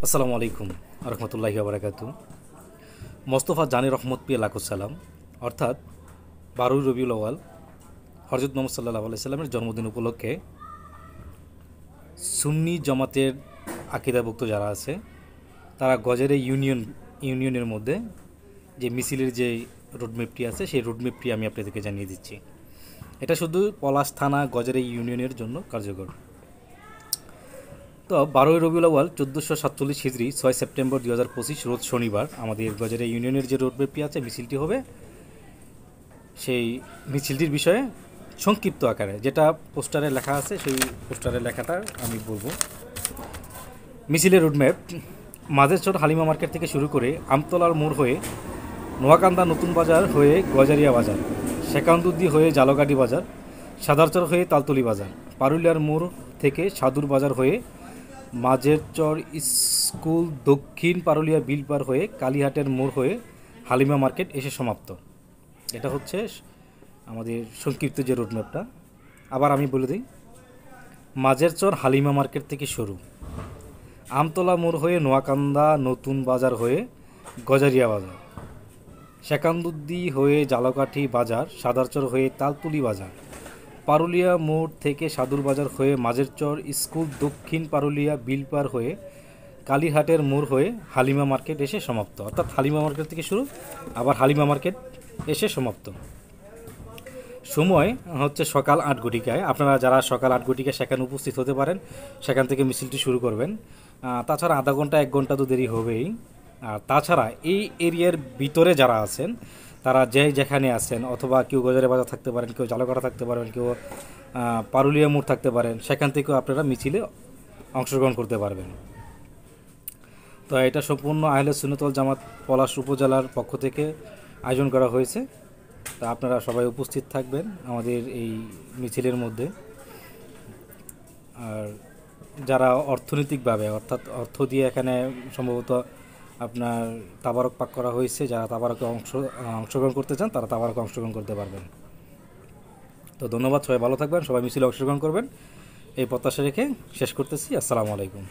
আসসালামু আলাইকুম রহমতুল্লাহি বারাকাতু। মোস্তফা জানি রহমত পিয়া লাখো সালাম। অর্থাৎ 12ই রবিউল আউয়াল হযরত মুহাম্মদ সাল্লাল্লাহু আলাইহি সাল্লামের জন্মদিন উপলক্ষে সুন্নি জামাতের আকীদাভুক্ত যারা আছে তারা গজেরে ইউনিয়নের মধ্যে যে মিছিলের যে রোডম্যাপটি আছে সেই রোডম্যাপটি আমি আপনাদেরকে জানিয়ে দিচ্ছি। এটা শুধু পলাশ থানা গজেরে ইউনিয়নের জন্য কার্যকর। তো 12ই রবিউল আউয়াল 1447 হিজরি 6 সেপ্টেম্বর 2025 রোজ শনিবার আমাদের গজেরা ইউনিয়নের যে রোডম্যাপটি আছে মিছিলটি হবে। সেই মিছিলটির বিষয়ে সংক্ষিপ্ত আকারে যেটা পোস্টারে লেখা আছে সেই পোস্টারের লেখাটা আমি বলবো। মিছিলের রোডম্যাপ মাঝেরচর হালিমা মার্কেট থেকে শুরু করে আমতলার মোড় হয়ে নোয়াকান্দা নতুন বাজার হয়ে গজারিয়া বাজার, শেখান্দুদ্দি হয়ে জালগাড়ি বাজার, সাদারচর হয়ে তালতলি বাজার, পারুলিয়ার মোড় থেকে সাদুর বাজার হয়ে মাঝেরচর স্কুল দক্ষিণ পারুলিয়া বিলপার হয়ে কালীহাটের মোড় হয়ে হালিমা মার্কেট এসে সমাপ্ত। এটা হচ্ছে আমাদের সংক্ষিপ্ত যে রোডম্যাপটা। আবার আমি বলে দিই, মাঝেরচর হালিমা মার্কেট থেকে শুরু, আমতলা মোড় হয়ে নোয়াকান্দা নতুন বাজার হয়ে গজারিয়া বাজার, শেখান্দুদ্দি হয়ে জালকাঠি বাজার, সাদারচর হয়ে তালতুলি বাজার, পারুলিয়া মোড় থেকে সাদুর বাজার হয়ে মাঝেরচর স্কুল দক্ষিণ পারুলিয়া বিলপার হয়ে কালীহাটের মোড় হয়ে হালিমা মার্কেট এসে সমাপ্ত। অর্থাৎ হালিমা মার্কেট থেকে শুরু, আবার হালিমা মার্কেট এসে সমাপ্ত। সময় হচ্ছে সকাল 8 ঘটিকায়। আপনারা যারা সকাল 8 ঘটিকায় সেখানে উপস্থিত হতে পারেন, সেখান থেকে মিছিলটি শুরু করবেন। তাছাড়া আধা ঘন্টা 1 ঘন্টা তো দেরি হবেই। আর তাছাড়া এই এরিয়ার ভিতরে যারা আছেন তারা যেখানে আছেন, অথবা কেউ গজারে বাজার থাকতে পারেন, কেউ জালকাটা থাকতে পারেন, কেউ পারুলিয়া মোড় থাকতে পারেন, সেখান থেকেও আপনারা মিছিলে অংশগ্রহণ করতে পারবেন। তো এটা সম্পূর্ণ আহলে সুন্নাত ওয়াল জামাত পলাশ উপজেলার পক্ষ থেকে আয়োজন করা হয়েছে। তা আপনারা সবাই উপস্থিত থাকবেন আমাদের এই মিছিলের মধ্যে। আর যারা অর্থনৈতিকভাবে অর্থাৎ অর্থ দিয়ে এখানে সম্ভবত আপনার তাবারক পাক করা হয়েছে, যারা তাবারকে অংশগ্রহণ করতে চান তারা তাবারকে অংশগ্রহণ করতে পারবেন। তো ধন্যবাদ, সবাই ভালো থাকবেন, সবাই মিছিলে অংশগ্রহণ করবেন এই প্রত্যাশা রেখে শেষ করতেছি। আসসালামু আলাইকুম।